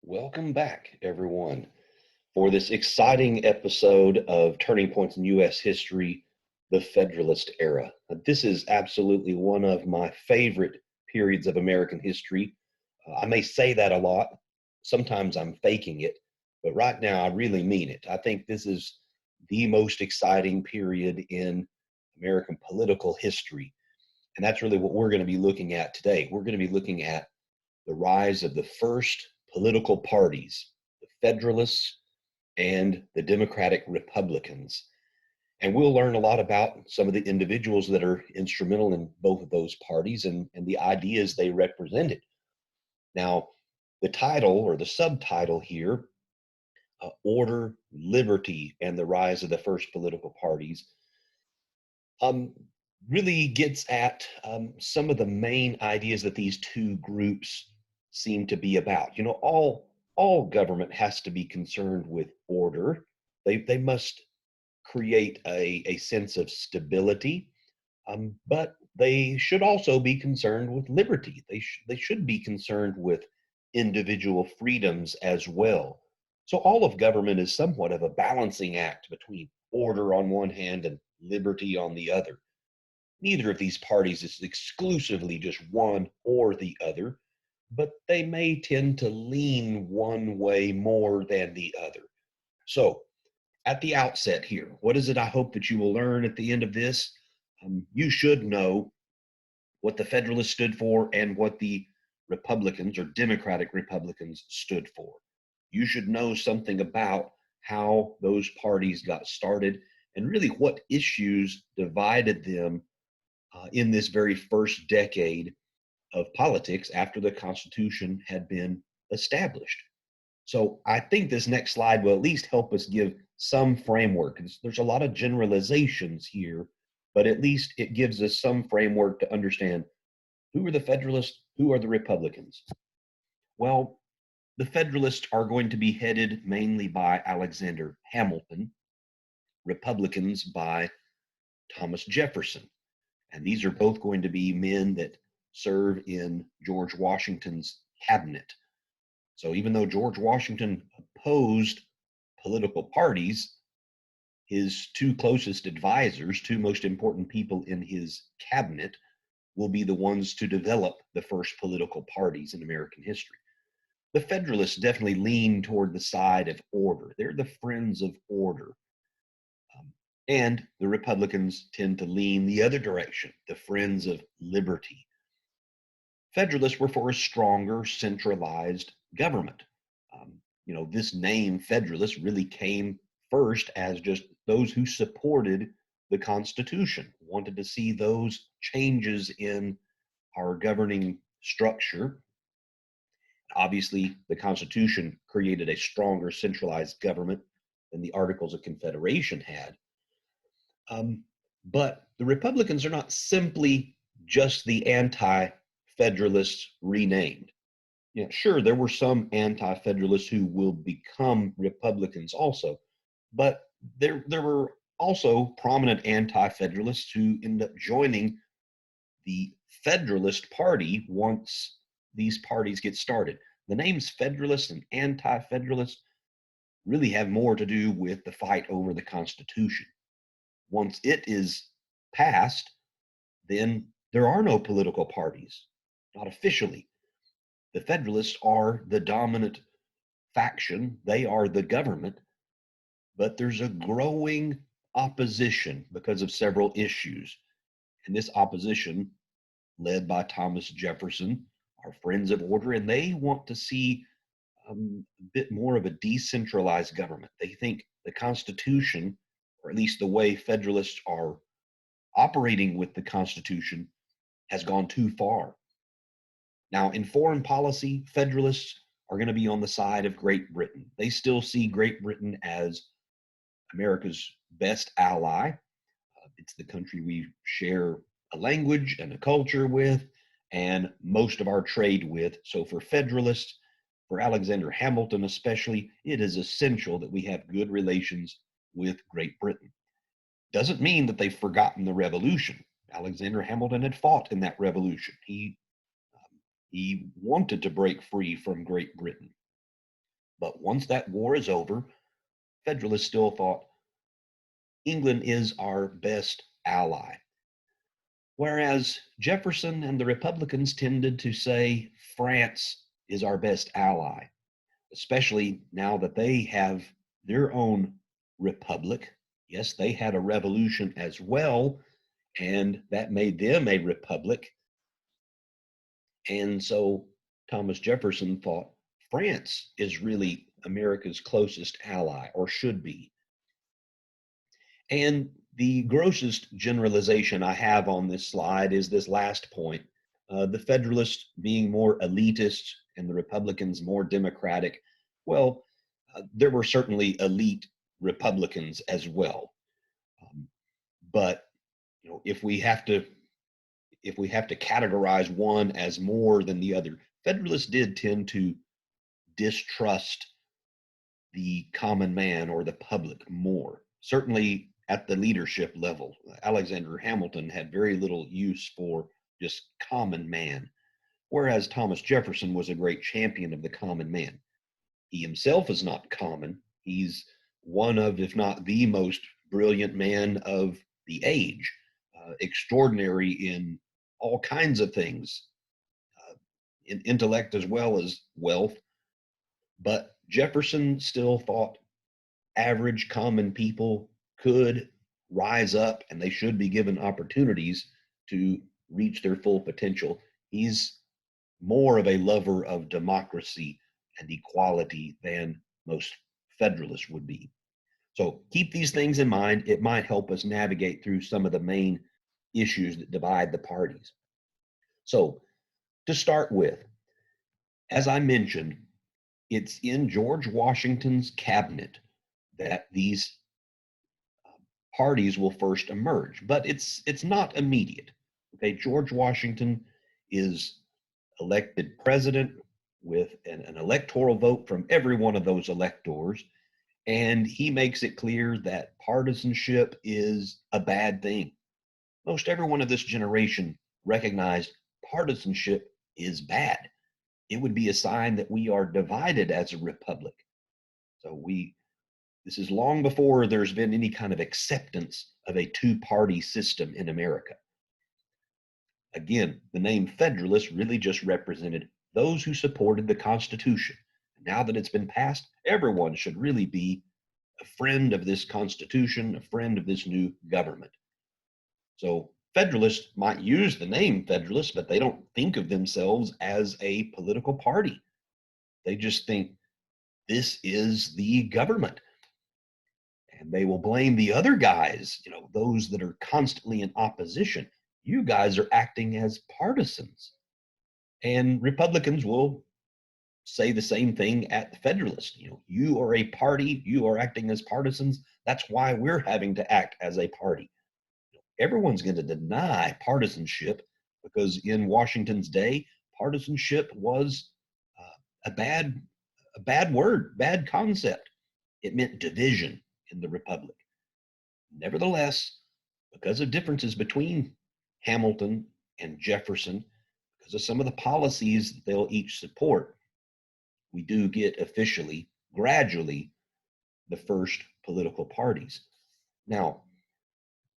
Welcome back, everyone, for this exciting episode of Turning Points in U.S. History, the Federalist Era. This is absolutely one of my favorite periods of American history. I may say that a lot. Sometimes I'm faking it, but right now I really mean it. I think this is the most exciting period in American political history. And that's really what we're going to be looking at today. We're going to be looking at the rise of the first political parties, the Federalists and the Democratic Republicans. And we'll learn a lot about some of the individuals that are instrumental in both of those parties and the ideas they represented. Now, the title or the subtitle here, Order, Liberty, and the Rise of the First Political Parties, um, really gets at some of the main ideas that these two groups seem to be about. You know, all government has to be concerned with order. They must create a sense of stability, but they should also be concerned with liberty. They should be concerned with individual freedoms as well. So all of government is somewhat of a balancing act between order on one hand and liberty on the other. Neither of these parties is exclusively just one or the other, but they may tend to lean one way more than the other. So, at the outset here, what is it I hope that you will learn at the end of this? You should know what the Federalists stood for and what the Republicans or Democratic Republicans stood for. You should know something about how those parties got started and really what issues divided them in this very first decade of politics after the Constitution had been established. So I think this next slide will at least help us give some framework. There's a lot of generalizations here, but at least it gives us some framework to understand who are the Federalists, who are the Republicans. Well, the Federalists are going to be headed mainly by Alexander Hamilton, Republicans by Thomas Jefferson. And these are both going to be men that serve in George Washington's cabinet. So even though George Washington opposed political parties, his two closest advisors, two most important people in his cabinet, will be the ones to develop the first political parties in American history. The Federalists definitely lean toward the side of order. They're the friends of order. And the Republicans tend to lean the other direction, the friends of liberty. Federalists were for a stronger, centralized government. This name Federalist really came first as just those who supported the Constitution, wanted to see those changes in our governing structure. Obviously, the Constitution created a stronger, centralized government than the Articles of Confederation had. But the Republicans are not simply just the anti Federalists renamed. Yeah, sure, there were some anti Federalists who will become Republicans also, but there were also prominent anti Federalists who end up joining the Federalist Party once these parties get started. The names Federalist and anti Federalist really have more to do with the fight over the Constitution. Once it is passed, then there are no political parties, not officially. The Federalists are the dominant faction, they are the government, but there's a growing opposition because of several issues. And this opposition, led by Thomas Jefferson, are friends of order, and they want to see a bit more of a decentralized government. They think the Constitution, or at least the way Federalists are operating with the Constitution, has gone too far. Now, in foreign policy, Federalists are going to be on the side of Great Britain. They still see Great Britain as America's best ally. It's the country we share a language and a culture with, and most of our trade with. So, for Federalists, for Alexander Hamilton especially, it is essential that we have good relations with Great Britain. Doesn't mean that they've forgotten the revolution. Alexander Hamilton had fought in that revolution. He wanted to break free from Great Britain. But once that war is over, Federalists still thought England is our best ally. Whereas Jefferson and the Republicans tended to say France is our best ally, especially now that they have their own republic. Yes, they had a revolution as well, and that made them a republic. And so Thomas Jefferson thought France is really America's closest ally, or should be. And the grossest generalization I have on this slide is this last point. The Federalists being more elitist and the Republicans more democratic. Well, there were certainly elite Republicans as well. Um, but if we have to categorize one as more than the other, Federalists did tend to distrust the common man or the public more. Certainly at the leadership level, Alexander Hamilton had very little use for just common man, whereas Thomas Jefferson was a great champion of the common man. He himself is not common. He's one of, if not the most brilliant man of the age, extraordinary in all kinds of things, in intellect as well as wealth. But Jefferson still thought average common people could rise up and they should be given opportunities to reach their full potential. He's more of a lover of democracy and equality than most Federalists would be. So keep these things in mind. It might help us navigate through some of the main issues that divide the parties. So to start with, as I mentioned, it's in George Washington's cabinet that these parties will first emerge, but it's not immediate. Okay, George Washington is elected president with an electoral vote from every one of those electors, and he makes it clear that partisanship is a bad thing. Most everyone of this generation recognized partisanship is bad. It would be a sign that we are divided as a republic. So this is long before there's been any kind of acceptance of a two-party system in America. Again, the name Federalist really just represented those who supported the Constitution. Now that it's been passed, everyone should really be a friend of this Constitution, a friend of this new government. So Federalists might use the name Federalist, but they don't think of themselves as a political party. They just think this is the government. And they will blame the other guys, those that are constantly in opposition. You guys are acting as partisans. And Republicans will say the same thing at the Federalist. You are a party, you are acting as partisans. That's why we're having to act as a party. Everyone's going to deny partisanship because in Washington's day, partisanship was a bad word, bad concept. It meant division in the Republic. Nevertheless, because of differences between Hamilton and Jefferson, because of some of the policies they'll each support, we do get officially, gradually, the first political parties. Now,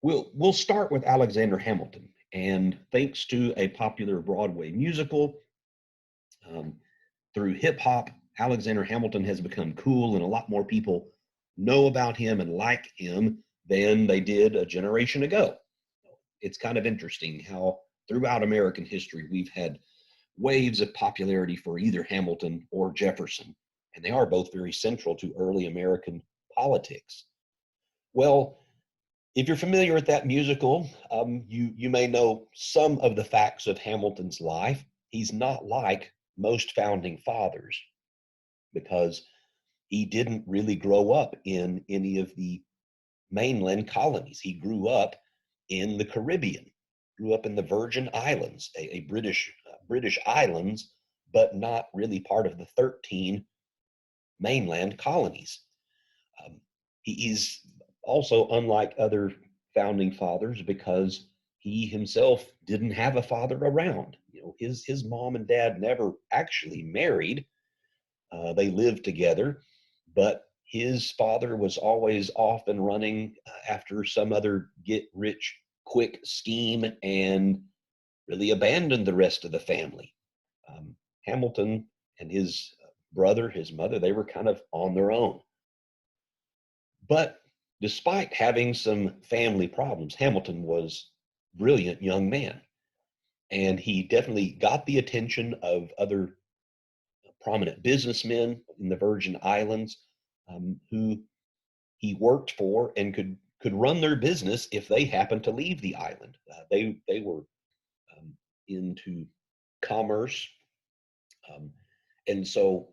we'll start with Alexander Hamilton, and thanks to a popular Broadway musical, through hip hop, Alexander Hamilton has become cool, and a lot more people know about him and like him than they did a generation ago. It's kind of interesting how throughout American history we've had waves of popularity for either Hamilton or Jefferson, and they are both very central to early American politics. Well, if you're familiar with that musical, you may know some of the facts of Hamilton's life. He's not like most founding fathers because he didn't really grow up in any of the mainland colonies. He grew up in the Caribbean, grew up in the Virgin Islands, a British islands, but not really part of the 13 mainland colonies. He's also unlike other founding fathers because he himself didn't have a father around. His mom and dad never actually married. They lived together, but his father was always off and running after some other get rich quick scheme and really abandoned the rest of the family. Um, Hamilton and his brother, his mother, they were kind of on their own. But despite having some family problems, Hamilton was a brilliant young man. And he definitely got the attention of other prominent businessmen in the Virgin Islands, who he worked for and could run their business if they happened to leave the island. They were um, into commerce, um, and so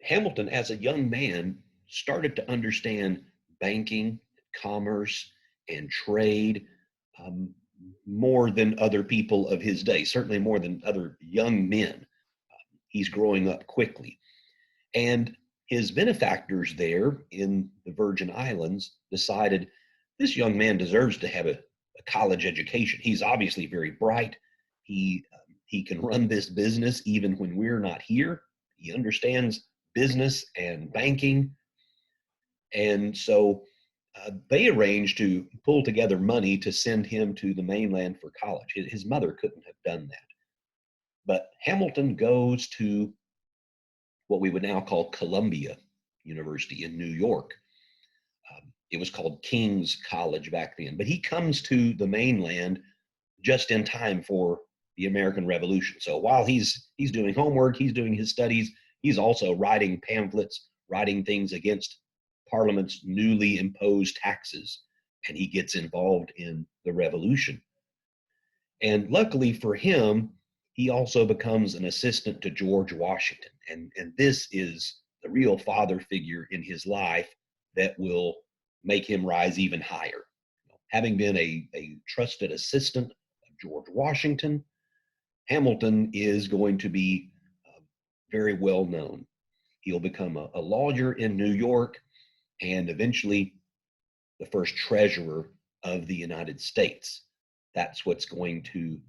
Hamilton, as a young man, started to understand banking, commerce, and trade, um, more than other people of his day, certainly more than other young men. He's growing up quickly. And his benefactors there in the Virgin Islands decided this young man deserves to have a college education. He's obviously very bright. He can run this business even when we're not here. He understands business and banking. And so they arranged to pull together money to send him to the mainland for college. His mother couldn't have done that. But Hamilton goes to what we would now call Columbia University in New York. It was called King's College back then. But he comes to the mainland just in time for the American Revolution. So while he's doing homework, he's doing his studies, he's also writing pamphlets, writing things against Parliament's newly imposed taxes, and he gets involved in the revolution. And luckily for him, he also becomes an assistant to George Washington. And this is the real father figure in his life that will make him rise even higher. Having been a trusted assistant of George Washington, Hamilton is going to be very well known. He'll become a lawyer in New York and eventually the first treasurer of the United States. That's what's going to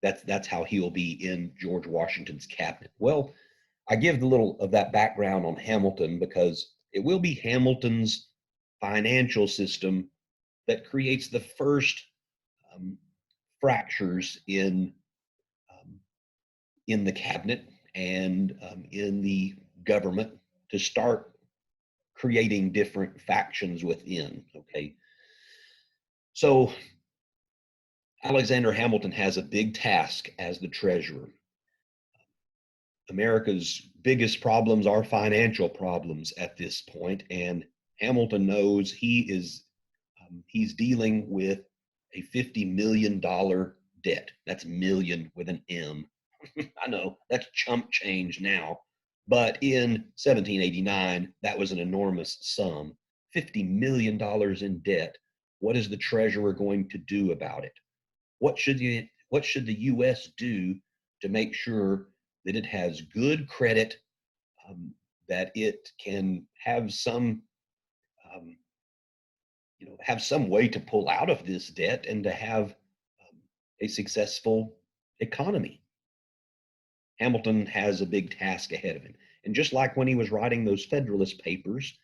that's how he'll be in George Washington's cabinet. Well, I give a little of that background on Hamilton because it will be Hamilton's financial system that creates the first um, fractures um, in the cabinet and in the government to start creating different factions within. Okay, so Alexander Hamilton has a big task as the treasurer. America's biggest problems are financial problems at this point, and Hamilton knows he's dealing with a $50 million debt. That's million with an M. I know that's chump change now, but in 1789 that was an enormous sum. $50 million in debt. What is the treasurer going to do about it? What should the U.S. do to make sure that it has good credit, um, that it can have some um, have some way to pull out of this debt and to have a successful economy? Hamilton has a big task ahead of him. And just like when he was writing those Federalist Papers,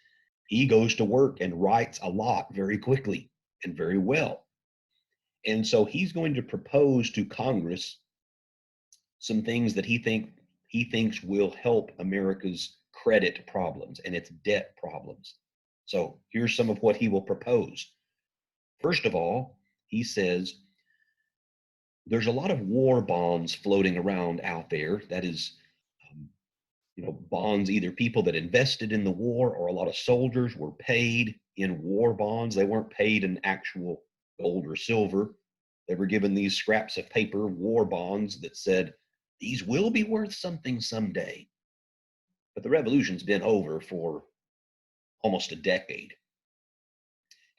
he goes to work and writes a lot very quickly and very well. And so he's going to propose to Congress some things that he thinks will help America's credit problems and its debt problems. So here's some of what he will propose. First of all, he says there's a lot of war bonds floating around out there. That is, um, bonds, either people that invested in the war or a lot of soldiers were paid in war bonds. They weren't paid in actual gold or silver. They were given these scraps of paper, war bonds, that said, these will be worth something someday. But the revolution's been over for almost a decade.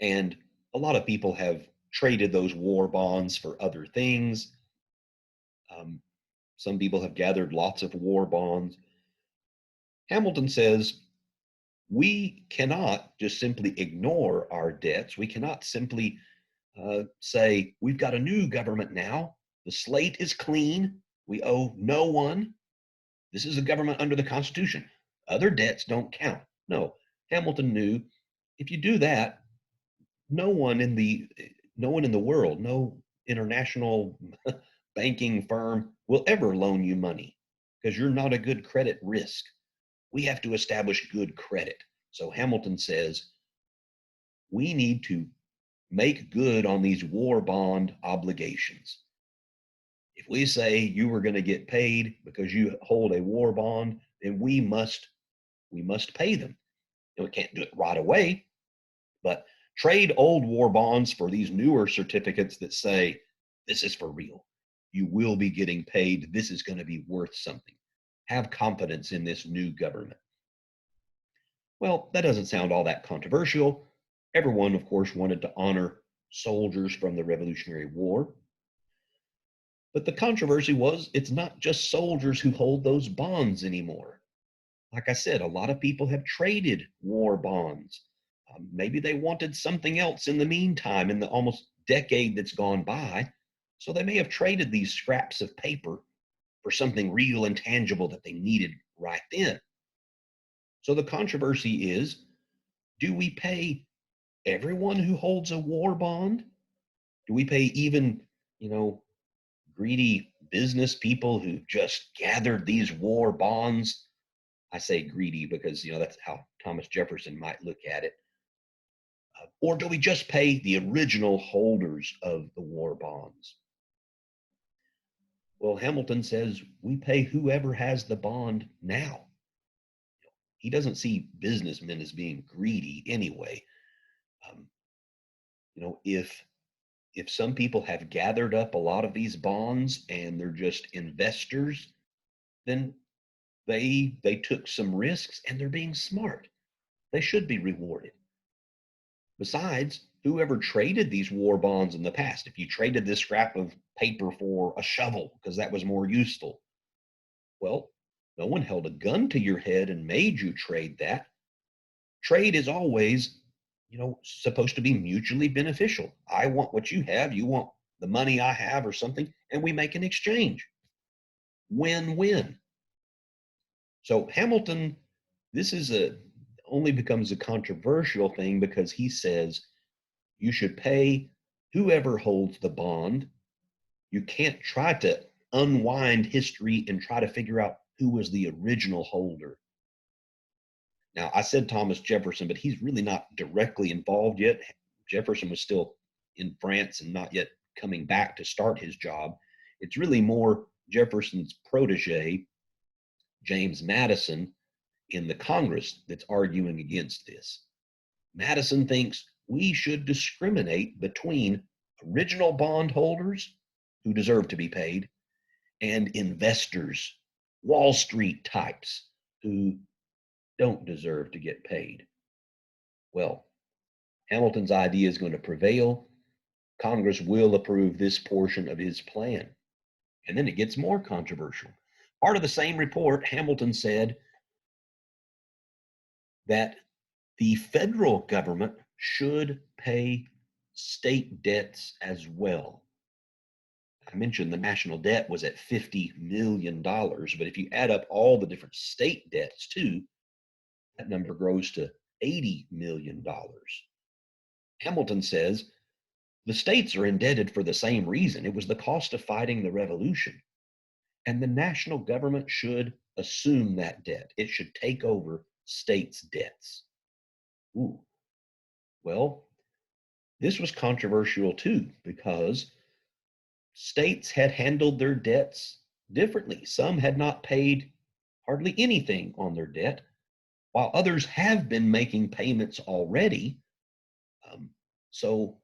And a lot of people have traded those war bonds for other things. Um, some people have gathered lots of war bonds. Hamilton says we cannot just simply ignore our debts. We cannot simply say, we've got a new government now. The slate is clean. We owe no one. This is a government under the Constitution. Other debts don't count. No, Hamilton knew if you do that, no one in the no one in the world, no international banking firm will ever loan you money because you're not a good credit risk. We have to establish good credit. So Hamilton says we need to make good on these war bond obligations. If we say you were going to get paid because you hold a war bond, then we must pay them. We can't do it right away, but trade old war bonds for these newer certificates that say this is for real. You will be getting paid. This is going to be worth something. Have confidence in this new government. Well, that doesn't sound all that controversial. Everyone, of course, wanted to honor soldiers from the Revolutionary War. But the controversy was it's not just soldiers who hold those bonds anymore. Like I said, a lot of people have traded war bonds. Maybe they wanted something else in the meantime, in the almost decade that's gone by. So they may have traded these scraps of paper for something real and tangible that they needed right then. So the controversy is, do we pay everyone who holds a war bond? Do we pay even, you know, greedy business people who just gathered these war bonds? I say greedy because, that's how Thomas Jefferson might look at it. Or do we just pay the original holders of the war bonds? Well, Hamilton says we pay whoever has the bond now. He doesn't see businessmen as being greedy anyway. Um, if some people have gathered up a lot of these bonds and they're just investors, then they took some risks and they're being smart. They should be rewarded. Besides, whoever traded these war bonds in the past, if you traded this scrap of paper for a shovel because that was more useful, well, no one held a gun to your head and made you trade that. Trade is always, supposed to be mutually beneficial. I want what you have, you want the money I have or something, and we make an exchange. Win-win. So Hamilton, this is only becomes a controversial thing because he says you should pay whoever holds the bond. You can't try to unwind history and try to figure out who was the original holder. Now, I said Thomas Jefferson, but he's really not directly involved yet. Jefferson was still in France and not yet coming back to start his job. It's really more Jefferson's protege, James Madison, in the Congress that's arguing against this. Madison thinks we should discriminate between original bondholders who deserve to be paid and investors, Wall Street types who don't deserve to get paid. Well, Hamilton's idea is going to prevail. Congress will approve this portion of his plan. And then it gets more controversial. Part of the same report, Hamilton said that the federal government should pay state debts as well. I mentioned the national debt was at $50 million, but if you add up all the different state debts too, that number grows to $80 million. Hamilton says the states are indebted for the same reason. It was the cost of fighting the revolution. And the national government should assume that debt. It should take over states' debts. Ooh. Well, this was controversial too because states had handled their debts differently. Some had not paid hardly anything on their debt, while others have been making payments already. So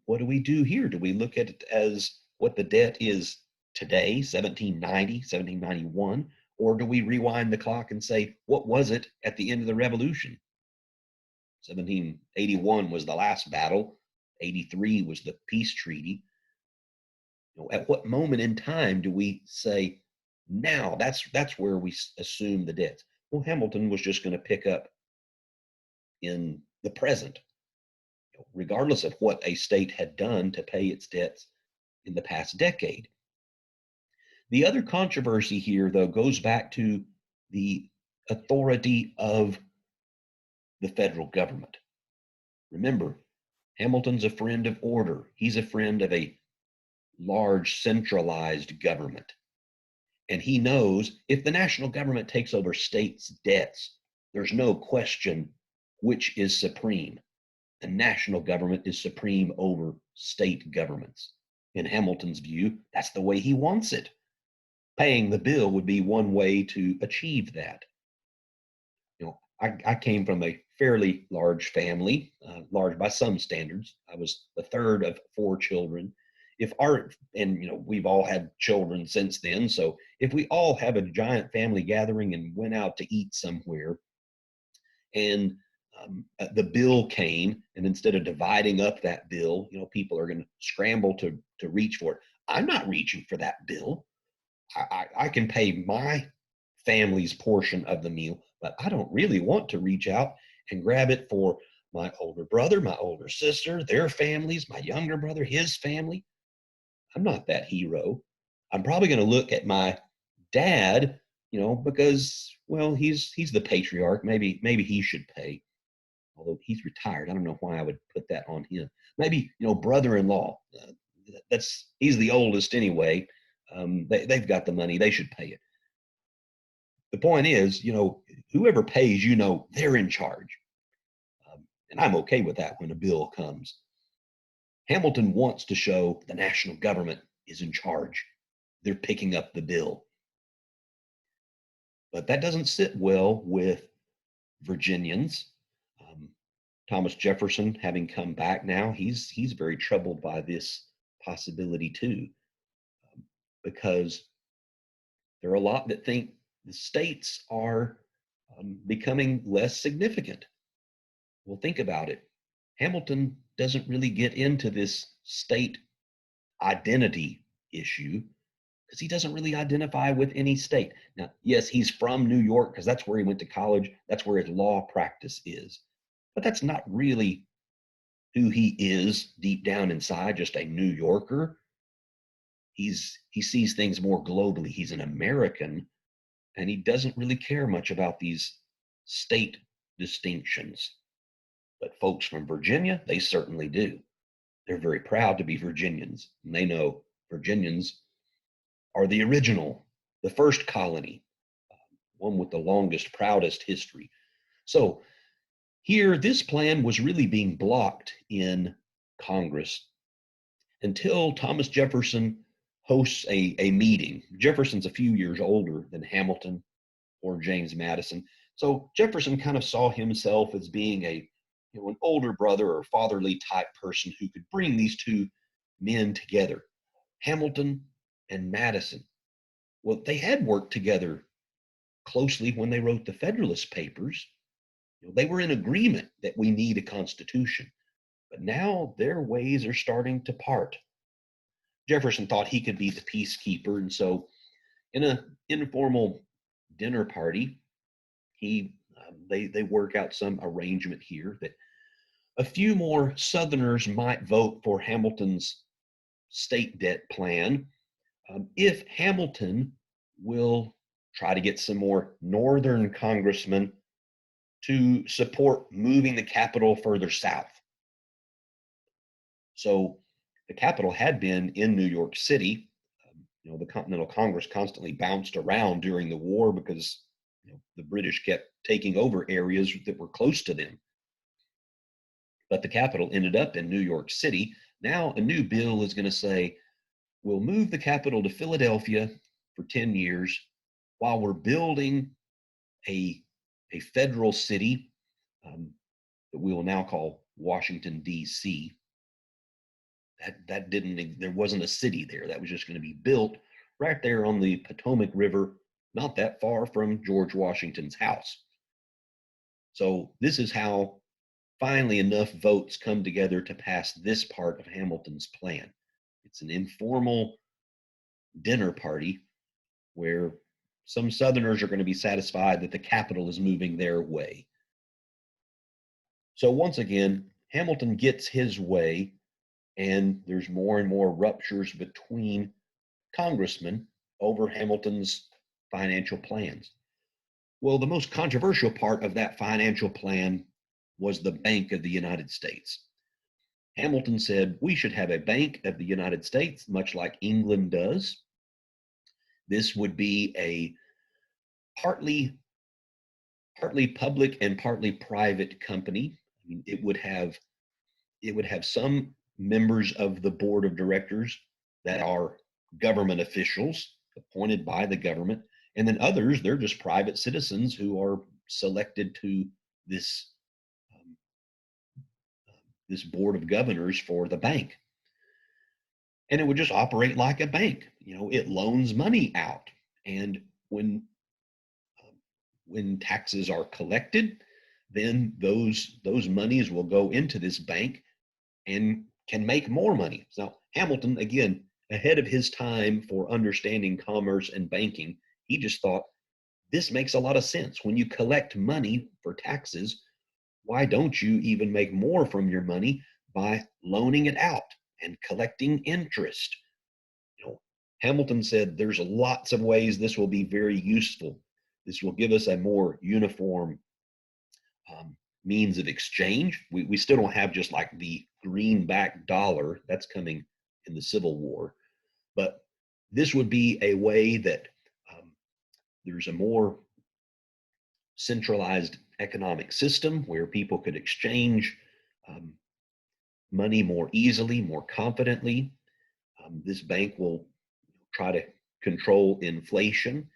what do we do here? Do we look at it as what the debt is today, 1790, 1791, or do we rewind the clock and say, what was it at the end of the revolution? 1781 was the last battle. 83 was the peace treaty. At what moment in time do we say, now that's where we assume the debts? Well, Hamilton was just going to pick up in the present, regardless of what a state had done to pay its debts in the past decade. The other controversy here, though, goes back to the authority of the federal government. Remember, Hamilton's a friend of order. He's a friend of a large centralized government. And he knows if the national government takes over states' debts, there's no question which is supreme. The national government is supreme over state governments. In Hamilton's view, that's the way he wants it. Paying the bill would be one way to achieve that. I came from a fairly large family, large by some standards. I was the third of four children. If our, and we've all had children since then. So if we all have a giant family gathering and went out to eat somewhere, and the bill came, and instead of dividing up that bill, people are going to scramble to reach for it. I'm not reaching for that bill. I can pay my family's portion of the meal, but I don't really want to reach out and grab it for my older brother, my older sister, their families, my younger brother, his family. I'm not that hero. I'm probably going to look at my dad, because, well, he's the patriarch. Maybe he should pay. Although he's retired, I don't know why I would put that on him. Maybe, brother-in-law. He's the oldest anyway. They've got the money. They should pay it. The point is, whoever pays, they're in charge. And I'm okay with that when a bill comes. Hamilton wants to show the national government is in charge. They're picking up the bill. But that doesn't sit well with Virginians. Thomas Jefferson, having come back now, he's very troubled by this possibility too, because there are a lot that think the states are becoming less significant. Well, think about it. Hamilton doesn't really get into this state identity issue because he doesn't really identify with any state. Now, yes, he's from New York because that's where he went to college. That's where his law practice is. But that's not really who he is deep down inside, just a New Yorker. He sees things more globally. He's an American, and he doesn't really care much about these state distinctions. But folks from Virginia, they certainly do. They're very proud to be Virginians, and they know Virginians are the original, the first colony, one with the longest, proudest history. So here, this plan was really being blocked in Congress until Thomas Jefferson hosts a meeting. Jefferson's a few years older than Hamilton or James Madison. So Jefferson kind of saw himself as being an older brother or fatherly type person who could bring these two men together, Hamilton and Madison. Well, they had worked together closely when they wrote the Federalist Papers. They were in agreement that we need a constitution, but now their ways are starting to part. Jefferson thought he could be the peacekeeper, and so in an informal dinner party, they work out some arrangement here that a few more Southerners might vote for Hamilton's state debt plan if Hamilton will try to get some more Northern congressmen to support moving the capital further south. So the capital had been in New York City. The Continental Congress constantly bounced around during the war because the British kept taking over areas that were close to them. But the capital ended up in New York City. Now a new bill is going to say, we'll move the capital to Philadelphia for 10 years while we're building a federal city that we will now call Washington, D.C. There wasn't a city there. That was just going to be built right there on the Potomac River, not that far from George Washington's house. So this is how finally enough votes come together to pass this part of Hamilton's plan. It's an informal dinner party where some Southerners are going to be satisfied that the capital is moving their way. So once again, Hamilton gets his way, and there's more and more ruptures between congressmen over Hamilton's financial plans. Well, the most controversial part of that financial plan was the Bank of the United States. Hamilton said we should have a Bank of the United States, much like England does. This would be a partly public and partly private company. I mean, it would have some members of the board of directors that are government officials appointed by the government, and then others, they're just private citizens who are selected to this um, this board of governors for the bank. And it would just operate like a bank. It loans money out, and um, when taxes are collected, then those monies will go into this bank and can make more money. So Hamilton, again, ahead of his time for understanding commerce and banking, he just thought this makes a lot of sense. When you collect money for taxes, why don't you even make more from your money by loaning it out and collecting interest? Hamilton said there's lots of ways this will be very useful. This will give us a more uniform um, means of exchange. We still don't have just like the greenback dollar that's coming in the Civil War, but this would be a way that there's a more centralized economic system where people could exchange um, money more easily, more confidently. This bank will try to control inflation.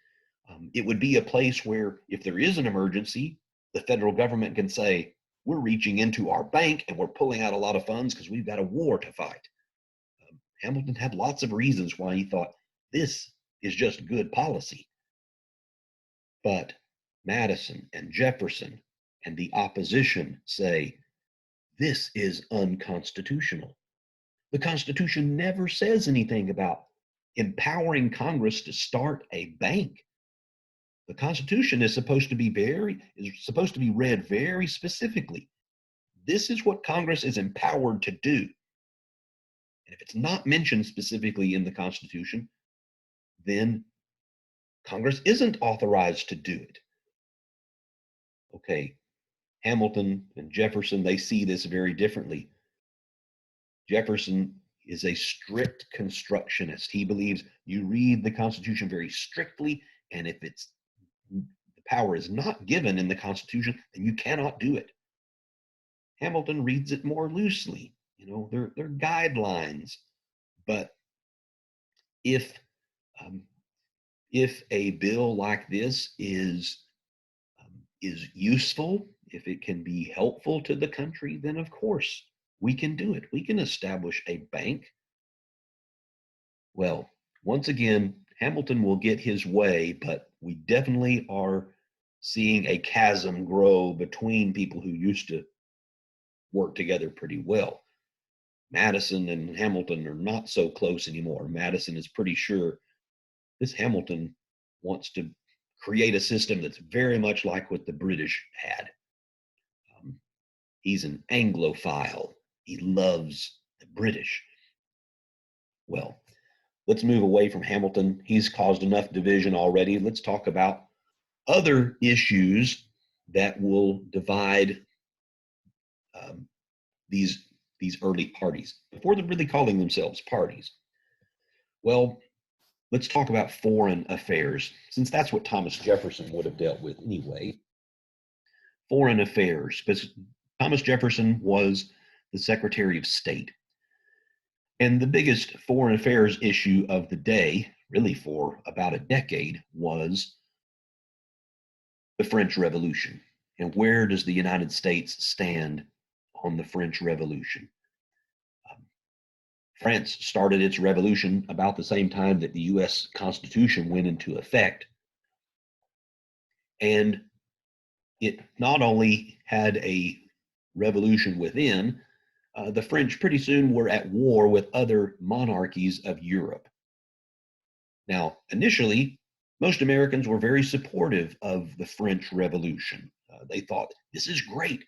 It would be a place where, if there is an emergency, the federal government can say, we're reaching into our bank and we're pulling out a lot of funds because we've got a war to fight. Hamilton had lots of reasons why he thought this is just good policy. But Madison and Jefferson and the opposition say this is unconstitutional. The Constitution never says anything about empowering Congress to start a bank. The Constitution is supposed to be read very specifically. This is what Congress is empowered to do. And if it's not mentioned specifically in the Constitution, then Congress isn't authorized to do it. Okay, Hamilton and Jefferson, they see this very differently. Jefferson is a strict constructionist. He believes you read the Constitution very strictly, and if the power is not given in the Constitution, then you cannot do it. Hamilton reads it more loosely. They're guidelines. But if um, if a bill like this is useful, if it can be helpful to the country, then of course we can do it. We can establish a bank. Well, once again, Hamilton will get his way, but we definitely are seeing a chasm grow between people who used to work together pretty well. Madison and Hamilton are not so close anymore. Madison is pretty sure this Hamilton wants to create a system that's very much like what the British had. He's an Anglophile. He loves the British. Well, let's move away from Hamilton. He's caused enough division already. Let's talk about other issues that will divide um, these early parties before they're really calling themselves parties. Well, let's talk about foreign affairs, since that's what Thomas Jefferson would have dealt with anyway. Foreign affairs, because Thomas Jefferson was the Secretary of State. And the biggest foreign affairs issue of the day, really for about a decade, was the French Revolution. And where does the United States stand on the French Revolution? France started its revolution about the same time that the US Constitution went into effect. And it not only had a revolution within, the French pretty soon were at war with other monarchies of Europe. Now, initially, most Americans were very supportive of the French Revolution. They thought, this is great.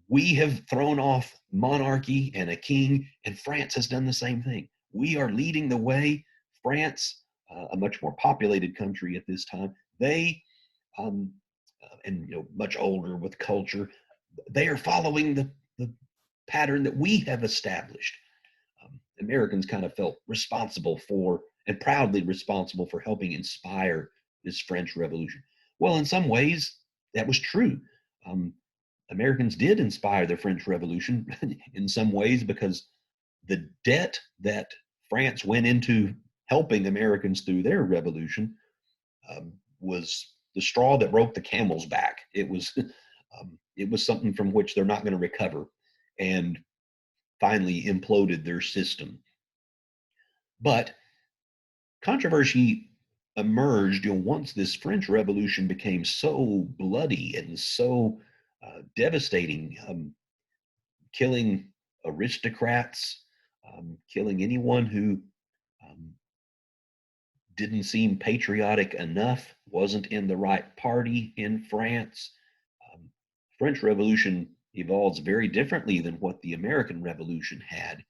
We have thrown off monarchy and a king, and France has done the same thing. We are leading the way. France a much more populated country at this time. They, um, and much older with culture, they are following the pattern that we have established. Americans kind of felt responsible for and proudly responsible for helping inspire this French Revolution. Well, in some ways, that was true. Um, Americans did inspire the French Revolution in some ways because the debt that France went into helping Americans through their revolution was the straw that broke the camel's back. It was something from which they're not going to recover, and finally imploded their system. But controversy emerged once this French Revolution became so bloody and so devastating, killing aristocrats, killing anyone who um, didn't seem patriotic enough, wasn't in the right party in France. Um, French Revolution evolves very differently than what the American Revolution had.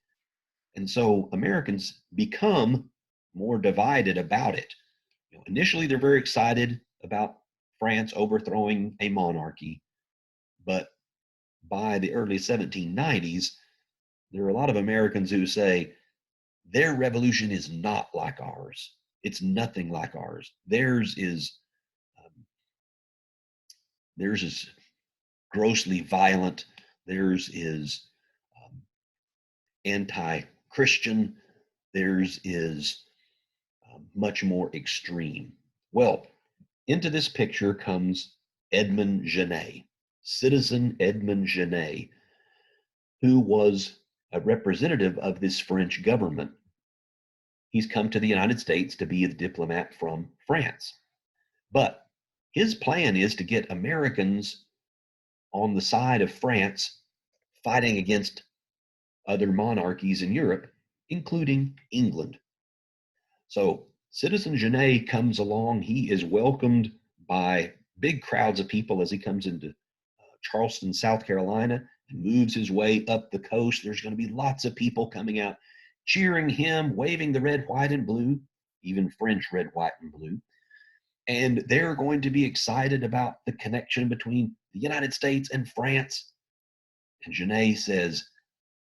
And so Americans become more divided about it. Initially, they're very excited about France overthrowing a monarchy, but by the early 1790s, there are a lot of Americans who say their revolution is not like ours. It's nothing like ours. Um, theirs is grossly violent. Theirs is anti-Christian. Theirs is much more extreme. Well, into this picture comes Edmond Genet, citizen Edmond Genet, who was a representative of this French government. He's come to the United States to be a diplomat from France. But his plan is to get Americans on the side of France fighting against other monarchies in Europe, including England. So Citizen Genet comes along. He is welcomed by big crowds of people as he comes into Charleston, South Carolina, and moves his way up the coast. There's going to be lots of people coming out, cheering him, waving the red, white, and blue, even French red, white, and blue. And they're going to be excited about the connection between the United States and France. And Genet says,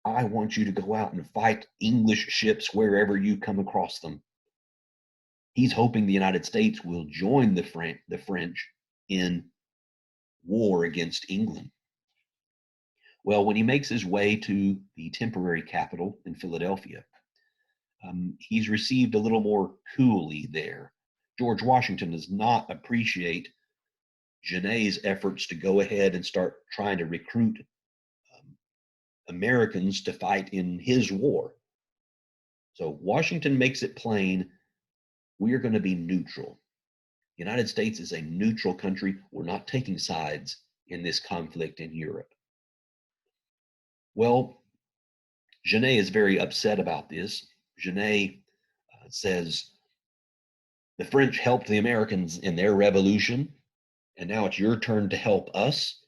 I want you to go out and fight English ships wherever you come across them. He's hoping the United States will join the French in war against England. Well, when he makes his way to the temporary capital in Philadelphia, he's received a little more coolly there. George Washington does not appreciate Genet's efforts to go ahead and start trying to recruit Americans to fight in his war. So Washington makes it plain, we are going to be neutral. The United States is a neutral country. We're not taking sides in this conflict in Europe. Well, Genet is very upset about this. Genet says, the French helped the Americans in their revolution, and now it's your turn to help us.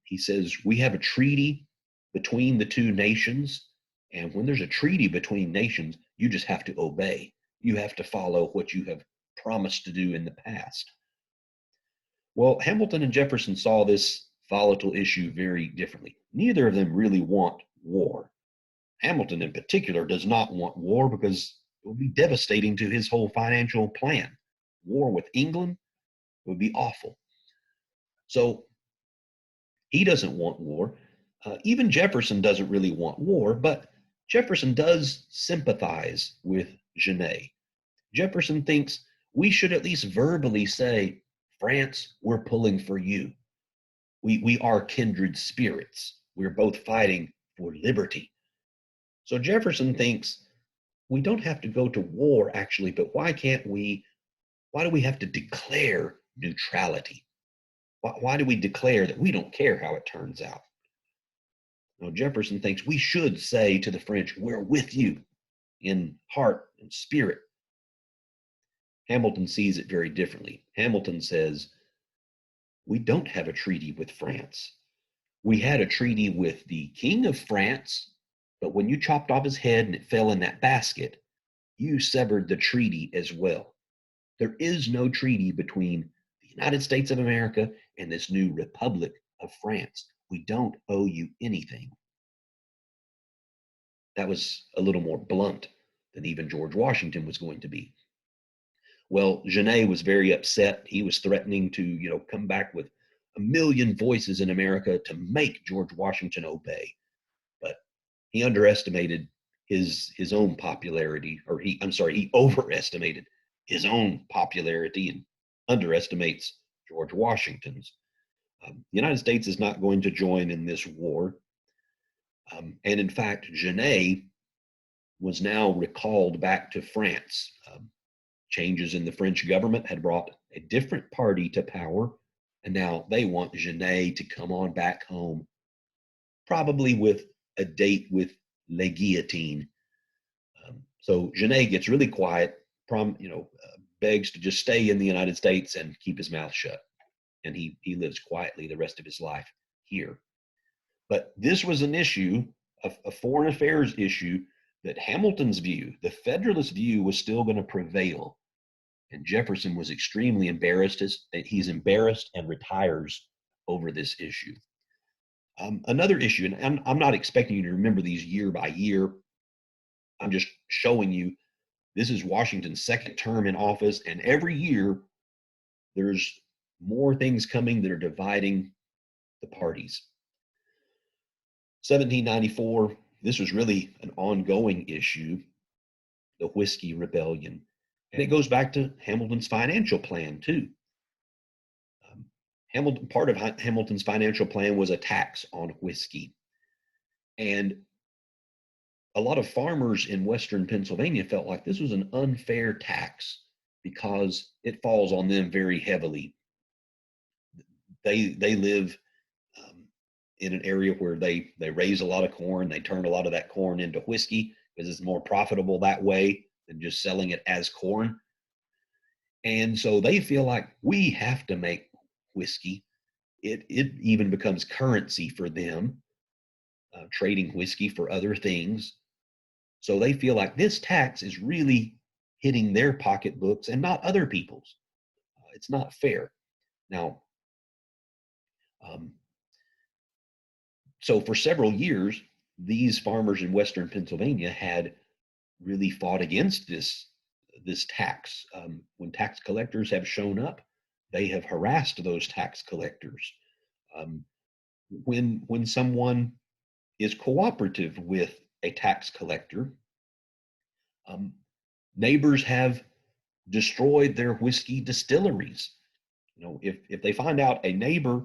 He says, we have a treaty between the two nations, and when there's a treaty between nations, you just have to obey. You have to follow what you have promised to do in the past. Well, Hamilton and Jefferson saw this volatile issue very differently. Neither of them really want war. Hamilton, in particular, does not want war because it would be devastating to his whole financial plan. War with England would be awful. So he doesn't want war. Even Jefferson doesn't really want war, but Jefferson does sympathize with Genet. Jefferson thinks we should at least verbally say, France, we're pulling for you. We are kindred spirits. We're both fighting for liberty. So Jefferson thinks we don't have to go to war, actually, but why do we have to declare neutrality? Why do we declare that we don't care how it turns out? Now, Jefferson thinks we should say to the French, we're with you in heart and spirit. Hamilton sees it very differently. Hamilton says, we don't have a treaty with France. We had a treaty with the King of France, but when you chopped off his head and it fell in that basket, you severed the treaty as well. There is no treaty between the United States of America and this new Republic of France. We don't owe you anything. That was a little more blunt than even George Washington was going to be. Well, Genet was very upset. He was threatening to, come back with a million voices in America to make George Washington obey. But he underestimated his own popularity, or he overestimated his own popularity and underestimates George Washington's. The United States is not going to join in this war. And in fact, Genet was now recalled back to France. Changes in the French government had brought a different party to power, and now they want Genet to come on back home, probably with a date with La Guillotine. So Genet gets really quiet, begs to just stay in the United States and keep his mouth shut. And he lives quietly the rest of his life here. But this was an issue, a foreign affairs issue, that Hamilton's view, the Federalist view, was still going to prevail. And Jefferson was extremely embarrassed. He's embarrassed and retires over this issue. Another issue, and I'm not expecting you to remember these year by year. I'm just showing you this is Washington's second term in office, and every year there's more things coming that are dividing the parties. 1794, this was really an ongoing issue, the Whiskey Rebellion. And it goes back to Hamilton's financial plan, too. Part of Hamilton's financial plan was a tax on whiskey. And a lot of farmers in Western Pennsylvania felt like this was an unfair tax because it falls on them very heavily. They live in an area where they raise a lot of corn. They turn a lot of that corn into whiskey because it's more profitable that way than just selling it as corn. And so they feel like we have to make whiskey. It even becomes currency for them, trading whiskey for other things. So they feel like this tax is really hitting their pocketbooks and not other people's. It's not fair. Now, so for several years, these farmers in Western Pennsylvania had really fought against this tax. When tax collectors have shown up, they have harassed those tax collectors. When someone is cooperative with a tax collector, neighbors have destroyed their whiskey distilleries. If they find out a neighbor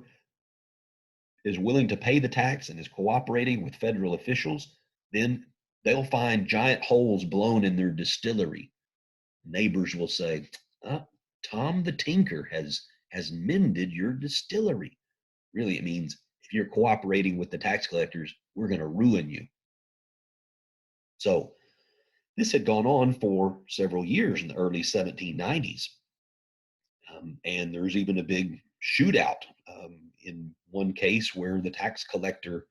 is willing to pay the tax and is cooperating with federal officials, then they'll find giant holes blown in their distillery. Neighbors will say, Tom the Tinker has mended your distillery. Really, it means if you're cooperating with the tax collectors, we're going to ruin you. So this had gone on for several years in the early 1790s. And there's even a big shootout in one case where the tax collector,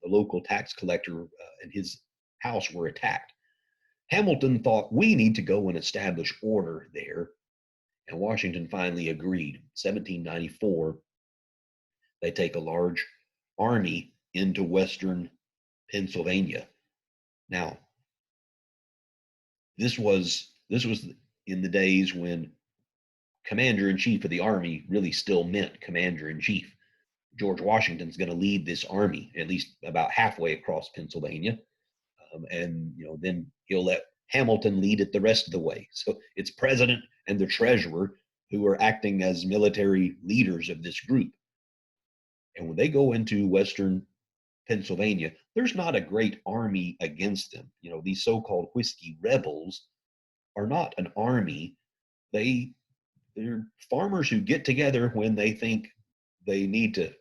the local tax collector and his house were attacked. Hamilton thought, we need to go and establish order there. And Washington finally agreed. 1794, they take a large army into Western Pennsylvania. Now, this was in the days when commander-in-chief of the army really still meant commander-in-chief. George Washington's going to lead this army at least about halfway across Pennsylvania. And then he'll let Hamilton lead it the rest of the way. So it's president and the treasurer who are acting as military leaders of this group. And when they go into Western Pennsylvania, there's not a great army against them. These so-called whiskey rebels are not an army. They're farmers who get together when they think they need to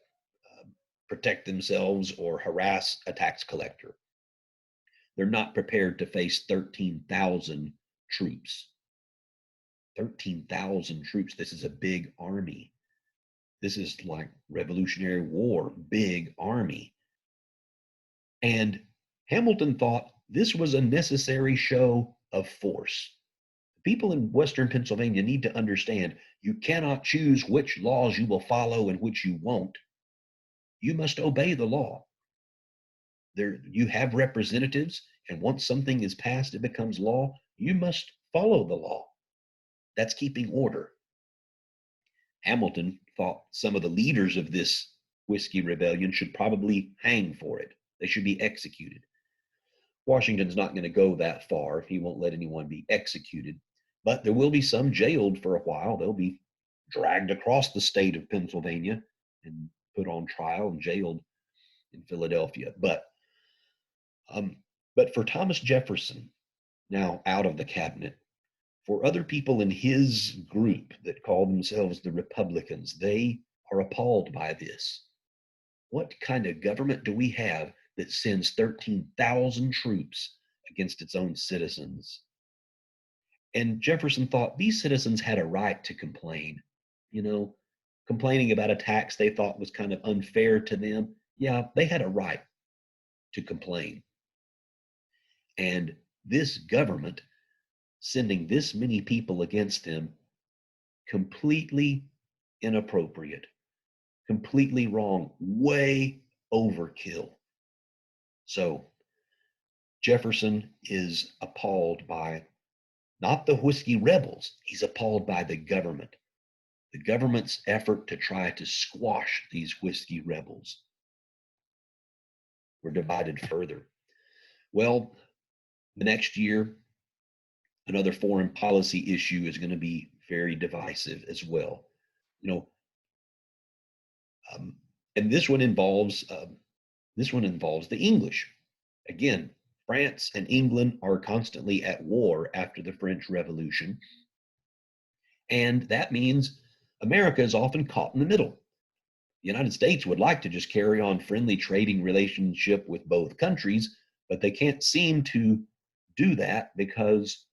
protect themselves or harass a tax collector. They're not prepared to face 13,000 troops. 13,000 troops. This is a big army. This is like Revolutionary War, big army. And Hamilton thought this was a necessary show of force. People in Western Pennsylvania need to understand you cannot choose which laws you will follow and which you won't. You must obey the law. There, you have representatives, and once something is passed, it becomes law. You must follow the law. That's keeping order. Hamilton thought some of the leaders of this whiskey rebellion should probably hang for it. They should be executed. Washington's not going to go that far. He won't let anyone be executed. But there will be some jailed for a while. They'll be dragged across the state of Pennsylvania and put on trial and jailed in Philadelphia. But for Thomas Jefferson, now out of the cabinet, for other people in his group that call themselves the Republicans, they are appalled by this. What kind of government do we have that sends 13,000 troops against its own citizens? And Jefferson thought these citizens had a right to complain. You know, complaining about a tax they thought was kind of unfair to them. Yeah, they had a right to complain. And this government sending this many people against them, completely inappropriate, completely wrong, way overkill. So Jefferson is appalled by not the whiskey rebels, he's appalled by the government's effort to try to squash these whiskey rebels. We're divided further. Well, the next year, another foreign policy issue is going to be very divisive as well. You know, and this one involves the English. Again, France and England are constantly at war after the French Revolution, and that means America is often caught in the middle. The United States would like to just carry on friendly trading relationship with both countries, but they can't seem to do that because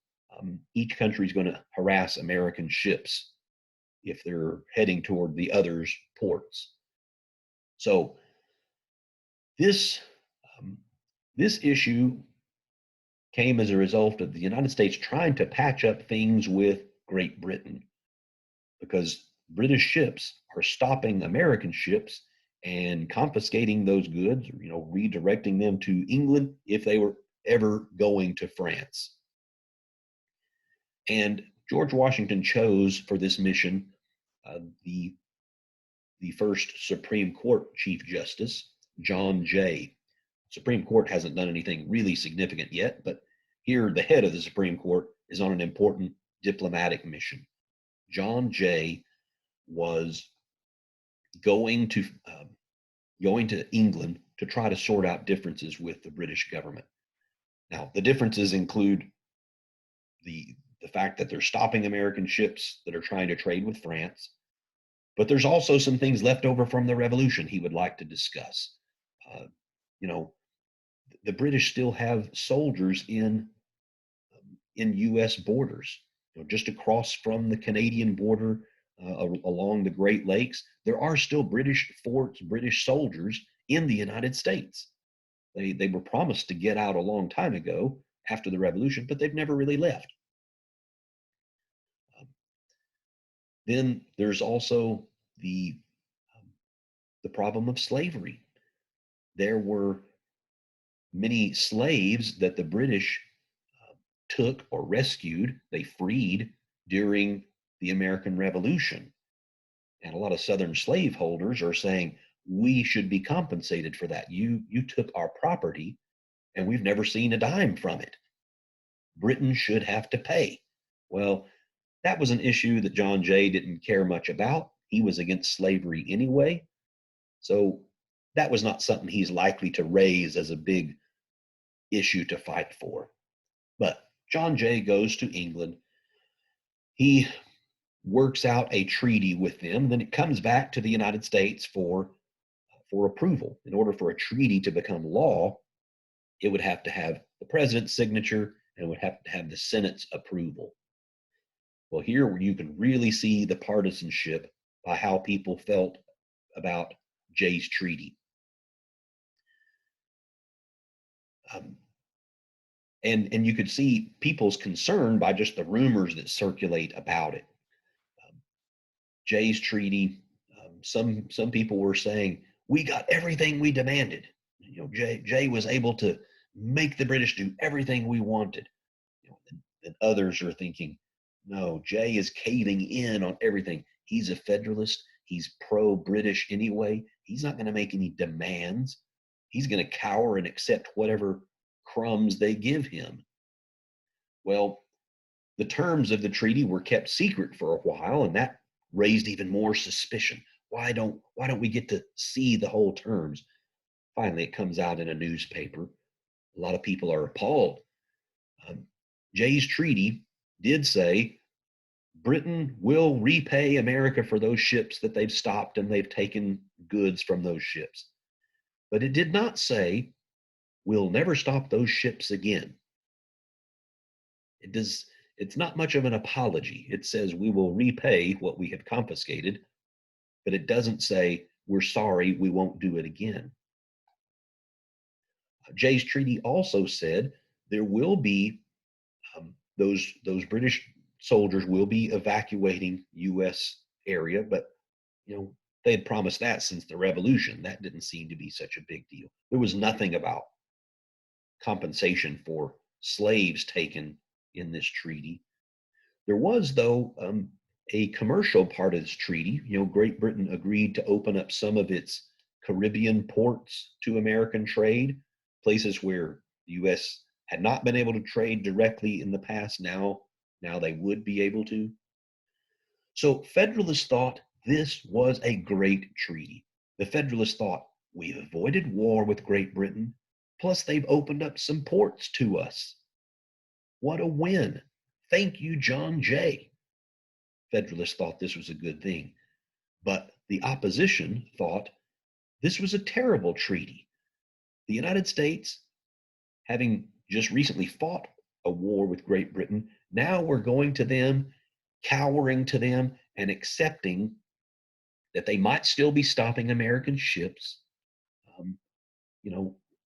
each country is going to harass American ships if they're heading toward the other's ports. So this this issue came as a result of the United States trying to patch up things with Great Britain, because British ships are stopping American ships and confiscating those goods, redirecting them to England if they were ever going to France. And George Washington chose for this mission the first Supreme Court Chief Justice, John Jay. Supreme Court hasn't done anything really significant yet, but here the head of the Supreme Court is on an important diplomatic mission. John Jay was going to England to try to sort out differences with the British government. Now, the differences include the fact that they're stopping American ships that are trying to trade with France, but there's also some things left over from the Revolution he would like to discuss. The British still have soldiers in U.S. borders, just across from the Canadian border, along the Great Lakes. There are still British forts, British soldiers in the United States. They were promised to get out a long time ago after the Revolution, but they've never really left. Then there's also the problem of slavery. There were many slaves that the British took or rescued, they freed during the American Revolution. And a lot of Southern slaveholders are saying, we should be compensated for that. You took our property and we've never seen a dime from it. Britain should have to pay. Well, that was an issue that John Jay didn't care much about. He was against slavery anyway. So that was not something he's likely to raise as a big issue to fight for. But John Jay goes to England. He works out a treaty with them. Then it comes back to the United States for approval. In order for a treaty to become law, it would have to have the president's signature and would have to have the Senate's approval. Well, here you can really see the partisanship by how people felt about Jay's treaty. And you could see people's concern by just the rumors that circulate about it. Um, Jay's treaty, some people were saying, we got everything we demanded. Jay was able to make the British do everything we wanted. And others are thinking, no, Jay is caving in on everything. He's a Federalist. He's pro-British anyway. He's not going to make any demands. He's going to cower and accept whatever crumbs they give him. Well, the terms of the treaty were kept secret for a while, and that raised even more suspicion. Why don't we get to see the whole terms? Finally, it comes out in a newspaper. A lot of people are appalled. Jay's treaty did say Britain will repay America for those ships that they've stopped and they've taken goods from those ships. But it did not say we'll never stop those ships again. It's not much of an apology. It says we will repay what we have confiscated, but it doesn't say we're sorry, we won't do it again. Jay's treaty also said there will be those British soldiers will be evacuating U.S. area, but they had promised that since the Revolution. That didn't seem to be such a big deal. There was nothing about compensation for slaves taken in this treaty. There was, though, a commercial part of this treaty. Great Britain agreed to open up some of its Caribbean ports to American trade, places where the U.S. had not been able to trade directly in the past. Now they would be able to. So Federalists thought this was a great treaty. The Federalists thought, we've avoided war with Great Britain, plus they've opened up some ports to us. What a win. Thank you, John Jay. Federalists thought this was a good thing. But the opposition thought this was a terrible treaty. The United States, having just recently fought a war with Great Britain, now we're going to them, cowering to them, and accepting that they might still be stopping American ships,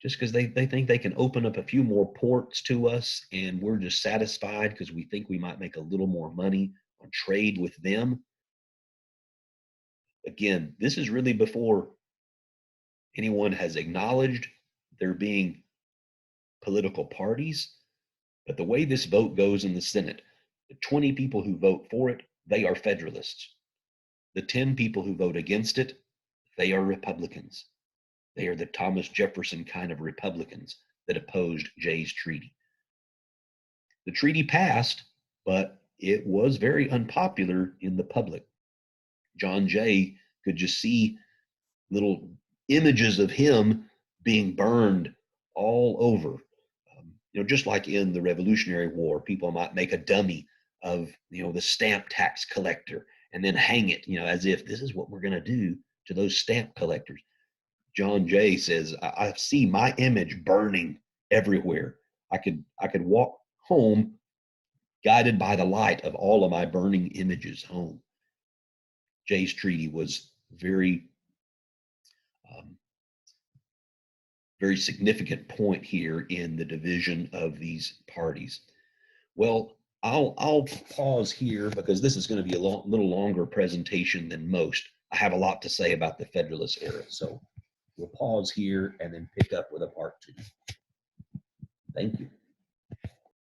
just because they think they can open up a few more ports to us, and we're just satisfied because we think we might make a little more money on trade with them. Again, this is really before anyone has acknowledged there being political parties. But the way this vote goes in the Senate, the 20 people who vote for it, they are Federalists. The 10 people who vote against it, they are Republicans. They are the Thomas Jefferson kind of Republicans that opposed Jay's treaty. The treaty passed, but it was very unpopular in the public. John Jay could just see little images of him being burned all over. Just like in the Revolutionary War, people might make a dummy of the stamp tax collector and then hang it, as if this is what we're going to do to those stamp collectors. John Jay says, I see my image burning everywhere. I could walk home guided by the light of all of my burning images home. Jay's treaty was very significant point here in the division of these parties. Well, I'll pause here because this is going to be a little longer presentation than most. I have a lot to say about the Federalist era, so we'll pause here and then pick up with a part 2. Thank you.